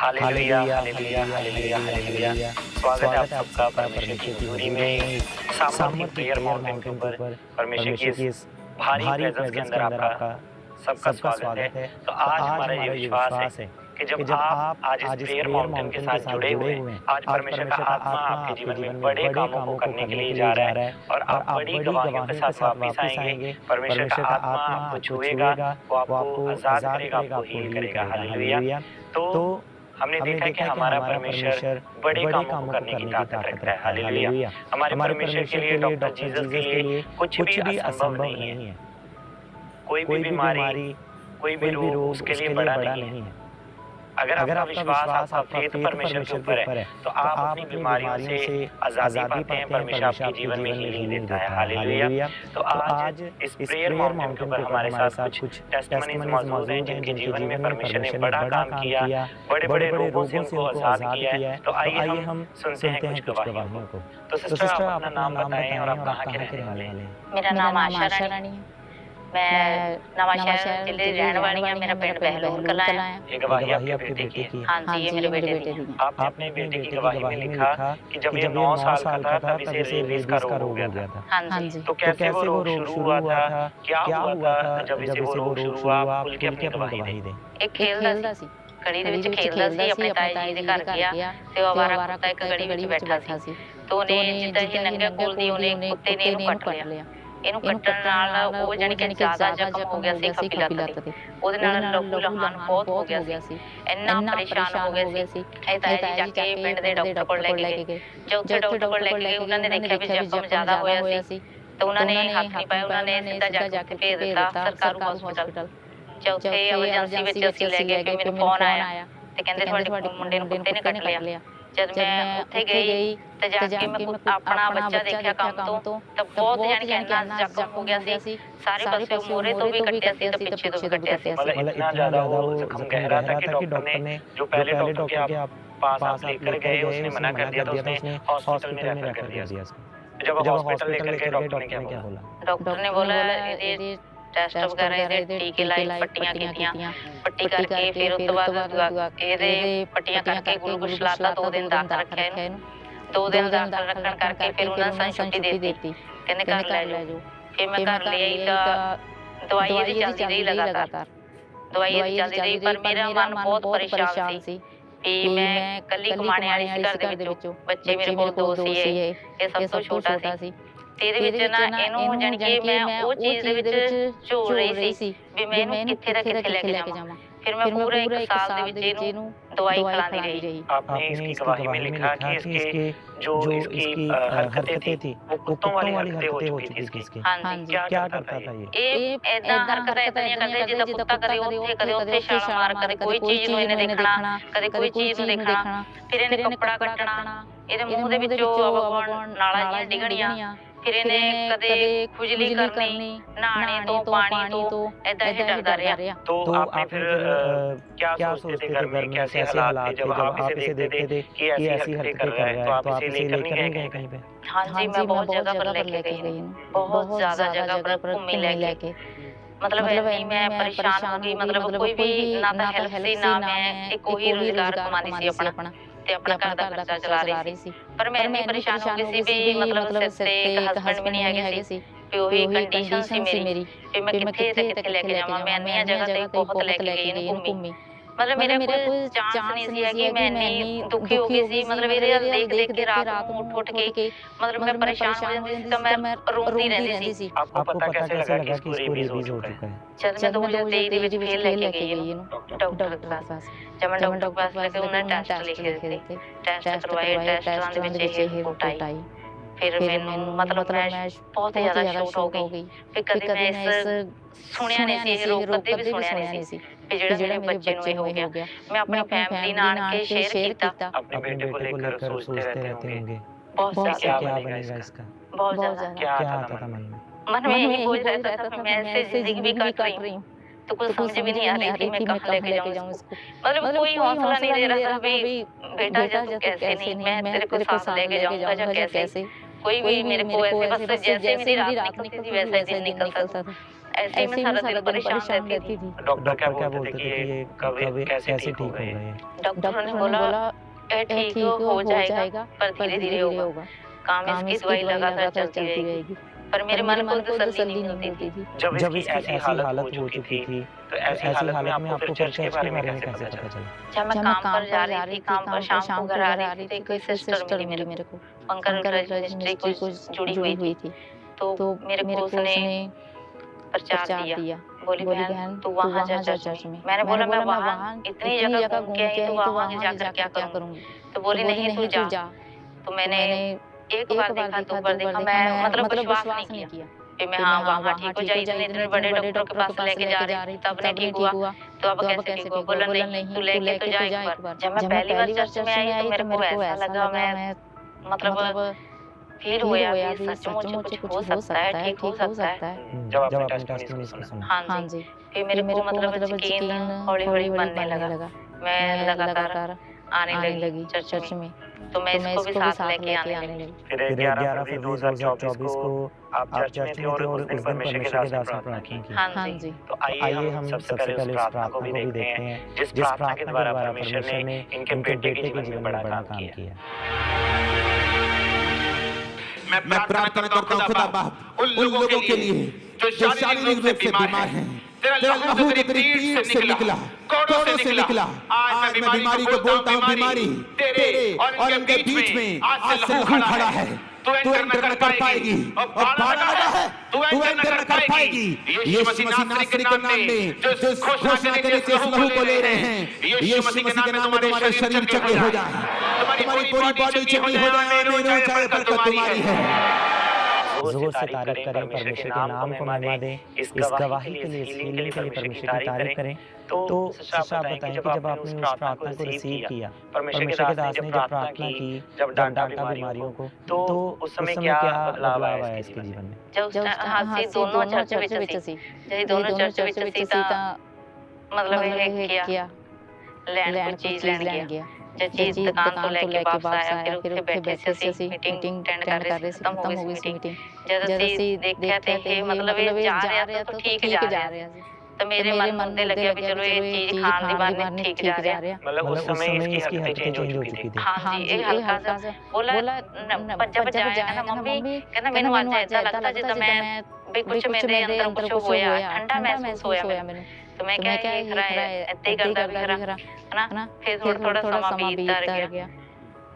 Hallelujah hallelujah hallelujah hallelujah. स्वागत है आप सबका परमेश्वर की हजूरी में सामर्थ्य प्रेयर माउंटेन के ऊपर परमेश्वर की इस भारी प्रेजेंस के अंदर आपका सबका स्वागत है। तो आज हमारा ये विश्वास है कि जब आप आज इस प्रेयर माउंटेन के साथ जुड़े हुए हैं, आज परमेश्वर का आत्मा आपके जीवन में बड़े कामों को करने के लिए जा रहा है और आप बड़ी गवाहियों के साथ वापस आएंगे। परमेश्वर का आत्मा आपको छुएगा, वो आपको आजाद करेगा, आपको हील करेगा। हालेलुया। तो हमने देखा कि हमारा परमेश्वर बड़े कामों को करने की ताकत रखता है। हालेलुया। हमारे परमेश्वर के लिए, डॉक्टर जीसस के लिए कुछ भी असंभव नहीं है। कोई भी बीमारी, कोई भी रोग उसके लिए बड़ा नहीं है। अगर आपका विश्वास, आपका फेथ परमेश्वर के ऊपर है, तो आप अपनी बीमारियों से आज़ादी पाते हैं, परमेश्वर आपके जीवन में हीलिंग देता है। हालेलुया। तो आज इस प्रेयर माउंटेन के ऊपर हमारे साथ कुछ टेस्टिमनीज़ मौजूद हैं जिनके जीवन में परमेश्वर ने बड़ा काम किया, बड़े-बड़े रोगों से उनको आज़ाद किया है। तो आइए हम सुनते हैं कुछ गवाहियों को। तो सिस्टर, आप अपना नाम बताएं और आप कहाँ के रहने वाले हैं? मेरा नाम आशा रानी है। मैं नवांशहर जिले की रहने वाली हूँ। मेरा पिंड बहलोल कलां है। ये गवाही आपके बेटे की है? हाँ जी, ये मेरे बेटे की है। आपने अपने बेटे की गवाही में लिखा कि जब ये 9 साल का था तब इसे रेबीज का रोग हो गया था। हाँ जी। तो कैसे वो रोग शुरू हुआ था? क्या हुआ था जब इसे वो रोग शुरू हुआ? आप खुल के अपनी गवाही दें। एक खेलदा सी गली ਦੇ ਵਿੱਚ ਖੇਲਦਾ ਸੀ। ਆਪਣੇ ਤਾਈ ਜੀ ਦੇ ਘਰ ਗਿਆ ਤੇ ਉਹ ਆਵਾਰਾ ਕੁੱਤਾ ਇੱਕ ਗਲੀ ਵਿੱਚ ਬੈਠਾ ਸੀ। तो ਉਹਨੇ ਜਿੱਦਾਂ ਹੀ ਨੰਗੇ ਕੋਲ ਦੀ ਉਹਨੇ ਕੁੱਤੇ ਨੇ ਇਹਨੂੰ ਕੱਟ ਲਿਆ। ਇਹਨੂੰ ਕੱਟਣ ਨਾਲ ਉਹ ਜਾਨੀ ਕਿ ਜ਼ਿਆਦਾ ਜ਼ਖਮ ਹੋ ਗਿਆ ਸੀ ਖੱਬੀ ਲੱਤ ਤੇ। ਉਹਦੇ ਨਾਲ ਲਹੂ ਲਹਾਨ ਬਹੁਤ ਹੋ ਗਿਆ ਸੀ। ਇੰਨਾ ਪਰੇਸ਼ਾਨ ਹੋ ਗਏ ਸੀ। ਇਹ ਤਾਈ ਜੀ ਜਾ ਕੇ ਪਿੰਡ ਦੇ ਡਾਕਟਰ ਕੋਲ ਲੈ ਕੇ ਗਏ। ਜੋ ਉੱਥੇ ਡਾਕਟਰ ਕੋਲ ਲੈ ਕੇ ਗਏ ਉਹਨਾਂ ਨੇ ਦੇਖਿਆ ਵੀ ਜ਼ਖਮ ਜ਼ਿਆਦਾ ਹੋਇਆ ਸੀ। तो उन्होंने हाथ नहीं पाया। उन्होंने सीधा जाके भेज दिता सरकारी हॉस्पिटल। चौथे एमरजेंसी ਵਿੱਚ ਅਸੀਂ ਲੈ ਗਏ ਕਿ ਮੈਨੂੰ ਫੋਨ ਆਇਆ ਤੇ ਕਹਿੰਦੇ ਤੁਹਾਡੇ ਮੁੰਡੇ ਨੂੰ ਕੁੱਤੇ ਨੇ ਕੱਟ ਲਿਆ। ਜਦ ਮੈਂ ਉੱਥੇ ਗਈ ਤੇ ਜਾ ਕੇ ਮੈਂ ਆਪਣਾ ਬੱਚਾ ਦੇਖਿਆ ਕੰਮ ਤੋਂ ਤਾਂ ਬਹੁਤ ਜਾਨੀ ਕਿ ਇੰਨਾ ਜ਼ਖਮ ਹੋ ਗਿਆ ਸੀ। ਸਾਰੇ ਪਾਸੇ ਮੋਰੇ ਤੋਂ ਵੀ ਕੱਟਿਆ ਸੀ ਤੇ ਪਿੱਛੇ ਤੋਂ ਵੀ ਕੱਟਿਆ ਸੀ। मतलब इतना ज्यादा वो जख्म गहरा था कि डॉक्टर ने जो पहले डॉक्टर के आप पास आप लेकर गए उसने मना कर दिया था। उसने हॉस्पिटल में रेफर कर दिया उसको। जब हॉस्पिटल लेकर गए डॉक्टर ने क्या बोला? डॉक्टर ने बोला ये टेस्ट वगैरह ਇਹਦੇ ਟੀਕੇ ਲਾਈ, ਪੱਟੀਆਂ ਕੀਤੀਆਂ। ਪੱਟੀ ਕਰਕੇ ਫਿਰ ਉਸ ਤੋਂ ਬਾਅਦ ਇਹਦੇ ਪੱਟੀਆਂ ਕਰਕੇ ਗਲੂਕੋਜ਼ ਲਾਤਾ। 2 ਦਿਨ ਦਾਖਲ ਰੱਖਿਆ ਇਹਨੂੰ। 2 ਦਿਨ ਦਾਖਲ ਰੱਖਣ ਕਰਕੇ ਫਿਰ ਉਹਨਾਂ ਨੇ ਸਾਨੂੰ ਛੁੱਟੀ ਦੇ ਦਿੱਤੀ। ਕਹਿੰਦੇ ਘਰ ਲੈ ਜਾਓ। ਫਿਰ ਮੈਂ ਘਰ ਲੈ ਆਈ ਤਾਂ ਦਵਾਈ ਇਹਦੀ ਚੱਲਦੀ ਰਹੀ ਲਗਾਤਾਰ। ਦਵਾਈ ਇਹਦੀ ਚੱਲਦੀ ਰਹੀ ਪਰ ਮੇਰਾ ਮਨ ਬਹੁਤ ਪਰੇਸ਼ਾਨ ਸੀ ਵੀ ਮੈਂ ਕੱਲੀ ਕਮਾਣੇ ਵਾਲੀ ਸੀ ਘਰ ਦੇ ਵਿੱਚੋਂ। ਬੱਚੇ ਮੇਰੇ ਕੋਲ 2 ਸੀ। ਇਹ ਸਭ ਤੋਂ ਛੋਟਾ ਸੀ। ਤੇ ਇਹਦੇ ਵਿੱਚ ਨਾ ਇਹਨੂੰ ਜਾਨੀ ਕਿ ਮੈਂ ਉਹ ਚੀਜ਼ ਦੇ ਵਿੱਚ ਝੋਲ ਰਹੀ ਸੀ ਵੀ ਮੈਂ ਇਹਨੂੰ ਕਿੱਥੇ ਦਾ ਕਿੱਥੇ ਲੈ ਕੇ ਜਾਵਾਂ। फिर मैं पूरे 1 साल ਦੇ ਵਿੱਚ ਇਹਨੂੰ ਦਵਾਈ ਖਿਲਾਉਂਦੀ ਰਹੀ। आपने इसकी गवाही में लिखा कि इसके जो इसकी हरकतें थी वो कुत्तों वाली हरकतें हो चुकी थी इसकी। हाँ जी। क्या करता था ये? ਇਦਾਂ ਹਰਕਤਾਂ ਇਦਾਂ ਕਰਦੇ ਜਿੱਦਾਂ ਕੁੱਤਾ ਕਦੇ ਉੱਥੇ ਛਾਲ ਮਾਰ, ਕਦੇ ਕੋਈ ਚੀਜ਼ ਨੂੰ ਇਹਨੇ ਦੇਖਣਾ, ਕਦੇ ਕੋਈ ਚੀਜ਼ ਨੂੰ ਦੇਖਣਾ। ਫਿਰ ਇਹਨੇ ਕੱਪੜਾ ਕੱਟਣਾ, ਇਹਦੇ ਮੂੰਹ ਦੇ ਵਿੱਚੋਂ ਨਾਲਾਂ ਜਿਹੀਆਂ ਡਿੱਗਣੀਆਂ। ਫਿਰ ਇਹਨੇ ਕਦੇ ਖੁਜਲੀ ਕਰਨੀ, ਨਹਾਣੇ ਤੋਂ ਪਾਣੀ ਤੋਂ ਏਦਾਂ ਹੀ ਡਰਦਾ ਰਿਹਾ। तो आपने फिर क्या सोचते थे घर में? कैसे हालात थे जब आप इसे देखते थे कि ऐसी हरकतें कर रहा है? तो आप इसे लेकर नहीं गए कहीं पे? हाँ जी, मैं बहुत जगह पर लेके गई हूँ। बहुत ज्यादा जगह पर घूमी लेके। मतलब नहीं मैं परेशान हो गई। मतलब कोई भी ना तो हेल्प सी ना मैं एक कोई रोजगार कमानी सी अपना ਤੇ ਆਪਣਾ ਘਰ ਦਾ ਖਰਚਾ ਚਲਾ ਰਹੀ ਸੀ। ਪਰ ਮੈਂ ਇੰਨੀ ਪਰੇਸ਼ਾਨ ਹੋ ਗਈ ਸੀ ਵੀ ਮਤਲਬ ਸਿਰ ਤੇ ਇੱਕ ਹਸਬੈਂਡ ਵੀ ਨਹੀਂ ਹੈਗੇ ਸੀ ਵੀ ਉਹੀ ਕੰਡੀਸ਼ਨ ਸੀ ਮੇਰੀ ਵੀ ਮੈਂ ਕਿੱਥੇ ਤੇ ਕਿੱਥੇ ਲੈ ਕੇ ਜਾਵਾਂ। ਮੈਂ ਇੰਨੀਆਂ ਜਗ੍ਹਾ ਤੇ ਬਹੁਤ ਲੈ ਕੇ ਗਈ ਇਹਨੂੰ ਘੁੰਮੀ। मतलब मेरे कोई चांस नहीं सी है कि मैं इतनी दुखी हो गई सी। मतलब मेरे देख के रात को उठ के मतलब मैं परेशान हो जाती थी तो मैं रोती रहती सी। आपको पता कैसे लगा कि इसको रेबीज हो चुका है? जब मैं 2023 ਦੇ ਵਿੱਚ ਫੇਰ ਲੈ ਕੇ ਗਈ ਇਹਨੂੰ ਡਾਕਟਰ ਦੇ ਪਾਸ। जब मैं डॉक्टर के पास लेके उन्होंने टेस्ट लिखे थे। टेस्ट करवाए। टेस्ट ਦੇ ਵਿੱਚ ਇਹ ਰਿਪੋर्ट ਆਈ। फिर मैंने मतलब मैं बहुत ही ज्यादा शॉक हो गई। फिर कभी मैं इस सुनिया नहीं सी रोग कभी भी सुनिया नहीं सी कि जेड़ा मेरे बच्चे ਨੂੰ हो गया। मैं अपनी फैमिली ਨਾਲ के शेयर ਕੀਤਾ। अपने बेटे को लेकर सोचते रहते होंगे बहुत क्या ज्यादा बनेगा इसका? बहुत ज्यादा क्या आता था मन में? मन में यही बोझ रहता था मैं ऐसे जिंदगी भी काट रही हूँ तो कुछ समझ भी नहीं आ रही थी मैं कहाँ लेके जाऊँ इसको। मतलब कोई हौसला नहीं दे रहा था भी बेटा जब कैसे नहीं मैं तेरे को साथ लेके जाऊंगा या कैसे। कोई भी मेरे को ऐसे बस जैसे मेरी रात निकलती थी वैसा दिन निकलता था। ऐसे ही मैं सारा दिन परेशान रहती थी। डॉक्टर क्या बोलते थे कि ये कब कैसे ठीक हो गए? डॉक्टर ने बोला ठीक हो जाएगा पर धीरे धीरे होगा। काम इसकी दवाई लगातार चलती रहेगी। पर मेरे मन को तसल्ली नहीं मिलती थी। जब इसकी ऐसी हालत हो चुकी थी तो ऐसी हालत में आपको फिर चर्च के बारे में कैसे पता चला? जब मैं काम पर जा रही थी काम पर शाम को घर आ रही थी कोई सिस्टर मिली मेरे को पंकज रजिस्ट्री को जुड़ी हुई थी। तो मेरे को उसने प्रचार दिया। बोली बहन तू वहाँ जा चर्च में। मैंने बोला मैं वहाँ इतनी जगह घूम के आई तो वहाँ जाकर क्या करूँगी? तो बोली नहीं तू जा। तो मैंने एक बार देखा 2 बार देखा मैं मतलब विश्वास नहीं किया। फिर मैं हाँ वहाँ ठीक हो जाए, इतने बड़े डॉक्टर के पास लेके जा रही, तब नहीं ठीक हुआ, तो अब कैसे ठीक हुआ? बोला नहीं तू लेके तो जा एक बार। जब मैं पहली बार चर्च में आई तो मेरे को ऐसा लगा, मैं मतलब फील हुआ कि सचमुच कुछ हो सकता है, ठीक हो सकता है। जब आपने टेस्टिमनीज़ को सुना। हाँ जी, फिर मेरे को मतलब यकीन हौली-हौली बनने लगा। मैं लगातार आने लगी चर्च में, तो मैं इसको भी साथ लेके आने लगी। फिर 11 फरवरी 2024 को आप चर्च में थे और उस दिन परमेश्वर के दास ने प्रार्थना की। हाँ जी। तो आइए हम सबसे पहले उस प्रार्थना को भी देखते हैं, जिस प्रार्थना के द्वारा परमेश्वर ने इनके बेटे के जीवन में बड़ा काम किया। मैं प्रार्थना करता हूँ खुदा बाप उन लोगों के लिए जो शारीरिक रूप से बीमार हैं। तेरा लहू जो तेरी पीठ से निकला, कोड़ों से निकला, आज मैं बीमारी को बोलता हूँ, बीमारी तेरे और इनके बीच में आज से लहू खड़ा है। तू एंटर न कर पाएगी, और बाड़ा लगा है, तू एंटर न कर पाएगी। यीशु मसीह नासरी के नाम में जो घोषणा के नीचे इस लहू को ले रहे हैं, यीशु मसीह के नाम में तुम्हारे शरीर चंगे हो जाए, तुम्हारी पूरी बॉडी चंगी हो जाए। आमीन। चाहे बरकत तुम्हारी है। जोर से तारीफ करें, परमेश्वर के नाम को महिमा दें, इस गवाही के लिए, इस हीलिंग के लिए परमेश्वर की तारीफ करें। तो सिस्टर आप बताएं कि जब आपने उस प्रार्थना को रिसीव किया, परमेश्वर के दास ने जब प्रार्थना की, जब डांटा बीमारियों को, तो उस समय क्या बदलाव आया इसके जीवन में? जब हाँ सी दोनों चर्च ਵਿੱਚ ਸੀ ਜਿਹੜੀ ਦੋਨੋਂ ਚਰਚ ਵਿੱਚ ਸੀ ਤਾਂ मतलब ਇਹ किया ਲੈਣ ਕੋਈ ਚੀਜ਼ ਲੈਣ ਗਿਆ। जब चीज दुकान तो लेके वापस आया, फिर ਉੱਥੇ बैठे ਸੀ मीटिंग अटेंड कर रहे थे, खत्म हो गई मीटिंग। जब ਅਸੀਂ ਦੇਖਿਆ ਤੇ ਇਹ मतलब ਇਹ ਜਾ ਰਿਹਾ ਤਾਂ ਠੀਕ ਜਾ ਰਿਹਾ ਸੀ, तो मेरे मन में लगे भी चलो ये चीज खान दी बार में ठीक जा रहा। मतलब उस समय इसकी हरकतें चेंज हो चुकी थी। हाँ जी, एक हल्का सा बोला जब जाएगा ना मम्मी कहना मैंने आज ऐसा लगता जिदा मैं भी कुछ मेरे अंदर कुछ होया, ठंडा महसूस होया मैंने। तो मैं क्या ये खरा ऐसे ही करदा भी खरा है ना। फिर थोड़ा समा बीतता गया,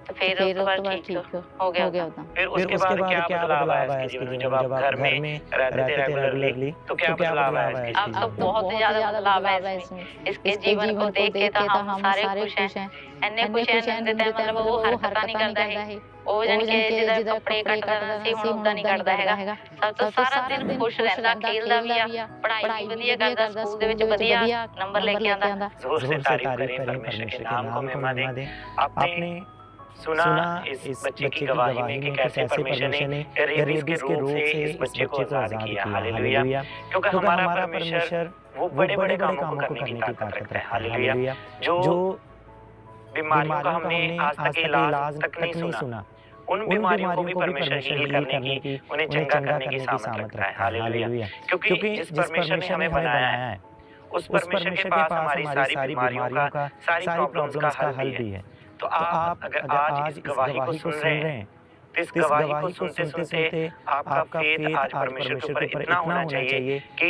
तो फिर ठीक हो गया उतना। फिर उसके बाद क्या बदलाव आया इसके जीवन में जब आप घर में रहते थे रेगुलरली? तो क्या बदलाव आया? अब तो बहुत ज्यादा बदलाव है इसमें। इसके जीवन को देख के तो हम सारे खुश हैं, इन्ने खुश हैं मतलब वो हरकत नहीं करता है, ਉਹ ਜਨ ਕੇ ਜਿਹਦਾ ਕੱਪੜੇ ਕੱਟਦਾ ਸੀ ਹੁਣ ਉਹਦਾ ਨਹੀਂ ਕੱਟਦਾ ਹੈਗਾ। ਸਭ ਤੋਂ ਸਾਰਾ ਦਿਨ ਖੁਸ਼ ਰਹਿੰਦਾ, ਖੇਲਦਾ ਵੀ ਆ, ਪੜ੍ਹਾਈ ਵਧੀਆ ਕਰਦਾ, ਸਕੂਲ ਦੇ ਵਿੱਚ ਵਧੀਆ ਨੰਬਰ ਲੈ ਕੇ ਆਂਦਾ। जोर से तारीफ करें, परमेश्वर के नाम को महिमा दें। आपने सुना इस बच्चे की गवाही में कि कैसे परमेश्वर ने रेबीज के रोग से इस बच्चे को आजाद किया। हालेलुया। क्योंकि हमारा परमेश्वर वो बड़े-बड़े कामों को करने की ताकत रखता है। हालेलुया। जो बीमारियों का हमने आज तक इलाज तक नहीं सुना, उन बीमारियों को भी परमेश्वर हील करने की, उन्हें चंगा करने की सामर्थ रखता है। हालेलुया। क्योंकि जिस परमेश्वर ने हमें बनाया है, उस परमेश्वर के पास हमारी सारी बीमारियों का, सारी प्रॉब्लम्स का हल भी है। तो आप अगर आज इस गवाही को सुन रहे हैं, तो इस गवाही को सुनते आपका फेथ आज परमेश्वर के ऊपर इतना होना चाहिए कि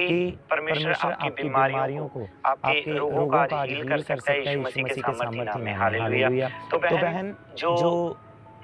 परमेश्वर आपकी बीमारियों को, आपके रोगों का आज हील कर सकता है यीशु मसीह के सामर्थ्य में। हालेलुया। तो बहन, जो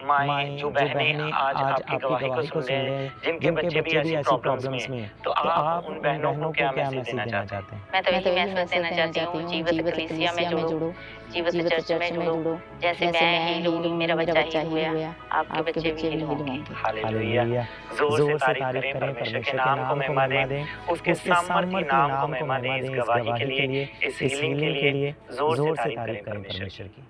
माएं, जो बहनें आज आपकी गवाही को सुन रहे हैं, जिनके बच्चे भी ऐसी प्रॉब्लम्स में, तो आप उन बहनों को क्या मैसेज देना चाहते हैं? मैं तो यही मैसेज देना चाहती हूँ, जीवित कलीसिया में जुड़ो, जीवित चर्च में जुड़ो। जैसे मैं हील हुई, मेरा बच्चा हील हुआ, आपके बच्चे भी हील होंगे। हालेलुया। जोर से तारीफ करें, परमेश्वर के नाम को महिमा दें, उसके सामर्थ्य नाम को महिमा दें। इस गवाही के लिए, इस हीलिंग के लिए जोर से तारीफ करें परमेश्वर की।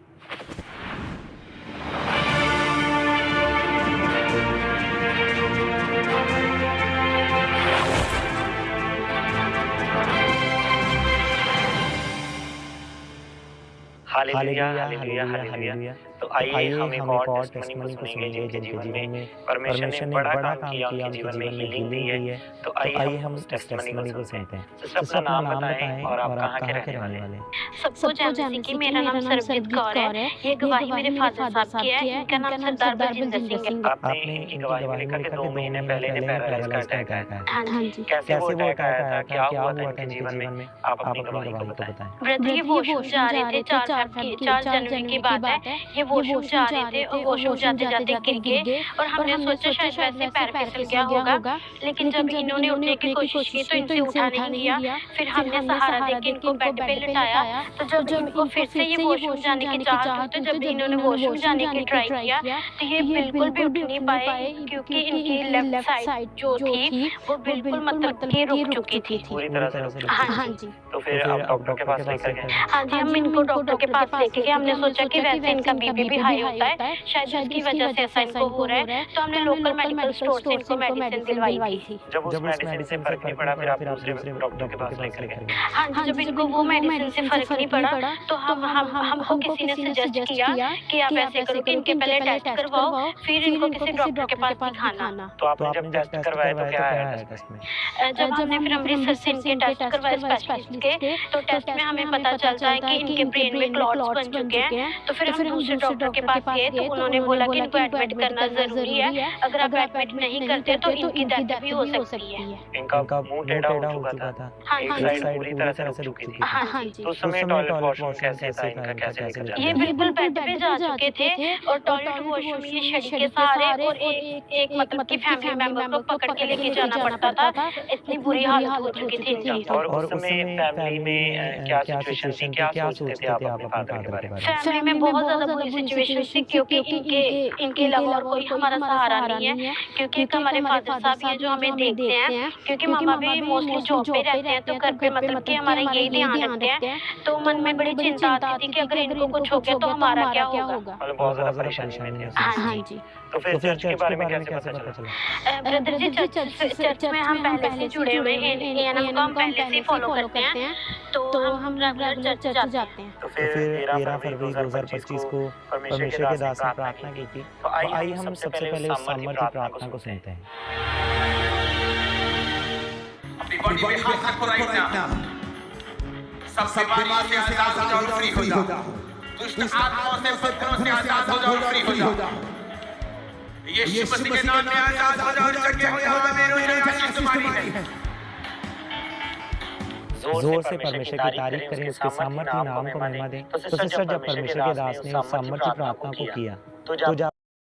Hallelujah, hallelujah, hallelujah. तो आइए हम एक और टेस्टिमनी को सुनेंगे जिनके जीवन में परमेश्वर ने बड़ा काम किया, उनके जीवन में हीलिंग दी है। तो आइए हम इस टेस्टिमनी को सुनते हैं। सिस्टर अपना नाम बताएं और आप कहाँ के रहने वाले हैं? सबको जानती कि मेरा नाम सरबजीत कौर है। ये गवाही मेरे फादर साहब की है। इनका नाम सरदार बलजिंदर सिंह है। आपने इनकी गवाही में लिखा कि 2 महीने पहले इन्हें पैरालाइज का अटैक आया। हाँ जी। कैसे वो अटैक आया था, क्या हुआ था इनके जीवन में? आप अपनी गवाही को बताएं। ब्रदर, ये वॉशरूम जा रहे थे, 4 जनवरी की बात है। ये वॉशरूम जा रहे थे और वॉशरूम जाते जाते गिर गए और हमने सोचा शायद वैसे पैर फिसल गया होगा, लेकिन जब इन्होंने उठने की कोशिश की तो इनसे उठा नहीं गया। फिर हमने सहारा देके इनको बेड पे लिटाया। तो जब इनको फिर से ये वॉशरूम जाने की चाहत हुई तो जब इन्होंने वॉशरूम जाने की ट्राई किया तो ये बिल्कुल भी उठ नहीं पाए, क्योंकि इनकी लेफ्ट साइड जो थी वो बिल्कुल मतलब कि रुक चुकी थी पूरी तरह से रुक चुकी थी। हाँ जी। तो फिर आप डॉक्टर के पास लेकर गए? हाँ जी, हम इनको डॉक्टर के पास लेके गए। हमने सोचा कि वैसे इनका बीपी भी हाई होता है, शायद उसकी वजह से ऐसा इनको हो रहा है। तो हमने लोकल मेडिकल स्टोर से इनको मेडिसिन दिलवाई थी। जब उस मेडिसिन से फर्क नहीं पड़ा फिर आप दूसरे डॉक्टर के पास लेकर गए? हाँ जी, जब इनको वो मेडिसिन से फर्क नहीं पड़ा तो हमको किसी ने सजेस्ट किया कि आप ऐसे करो कि इनके पहले टेस्ट करवाओ, फिर इनको किसी डॉक्टर के पास दिखाना। तो आपने जब टेस्ट करवाए तो क्या आया टेस्ट में? जब हमने फिर अमृतसर से इनके टेस्ट करवाए स्पेशलिस्ट के, तो टेस्ट में हमें पता चलता है कि इनके ब्रेन में क्लॉट्स बन चुके हैं। तो फिर हम दूसरे डॉक्टर के पास गए तो उन्होंने बोला कि इनको एडमिट करना जरूरी है, अगर आप एडमिट नहीं करते तो इनकी डेथ भी हो सकती है। इनका मुंह टेढ़ा हो चुका था, एक साइड पूरी तरह से रुक चुकी थी। हाँ जी। तो उस समय टॉयलेट वॉशरूम कैसे था, इनका कैसे लेकर जाते? ये बिल्कुल बेड पे जा चुके थे और टॉयलेट वॉशरूम ये छड़ी के सहारे और एक मतलब कि फैमिली मेंबर को पकड़ के लेके जाना पड़ता था, इतनी बुरी हालत हो चुकी थी इनकी। और उस समय फैमिली में क्या सिचुएशन थी, क्या सोचते थे आप अपने फादर के बारे में? फैमिली में बहुत ज्यादा बुरी सिचुएशन थी, क्योंकि इनके अलावा और कोई हमारा सहारा नहीं है, क्योंकि हमारे फादर साहब ये जो हमें देखते हैं, क्योंकि मामा भी मोस्टली जॉब पे रहते हैं तो घर पे मतलब कि हमारा यही ध्यान रखते हैं। तो मन में बड़ी चिंता आती थी कि अगर इनको कुछ हो गया तो हमारा क्या होगा। मतलब बहुत ज्यादा परेशानी में थे। हाँ जी। तो फिर चर्च के बारे में कैसे पता चला? ब्रदर जी, चर्च में हम पहले से जुड़े हुए हैं, एएनएम को हम पहले से फॉलो करते हैं, तो हम रेगुलर चर्च जाते हैं। तो फिर 13 फरवरी 2025 को परमेश्वर के दास ने प्रार्थना की थी। तो आइए हम सबसे पहले उस सामर्थ्य प्रार्थना को सुनते हैं। अपनी बॉडी में हाथ रखो राइट नाउ। सब बीमारी से आजाद हो जाओ, फ्री हो जाओ। दुष्ट आत्माओं से बंधनों से आजाद हो जाओ, फ्री हो जाओ। यीशु मसीह के नाम में आजाद हो जाओ, चंगे हो जाओ। मेरे आशीष तुम्हारी है। जोर से परमेश्वर की तारीफ करें, उसके सामर्थ्य नाम को महिमा दें। तो सिस्टर, जब परमेश्वर के दास ने उस सामर्थ्य प्रार्थना को किया तो जब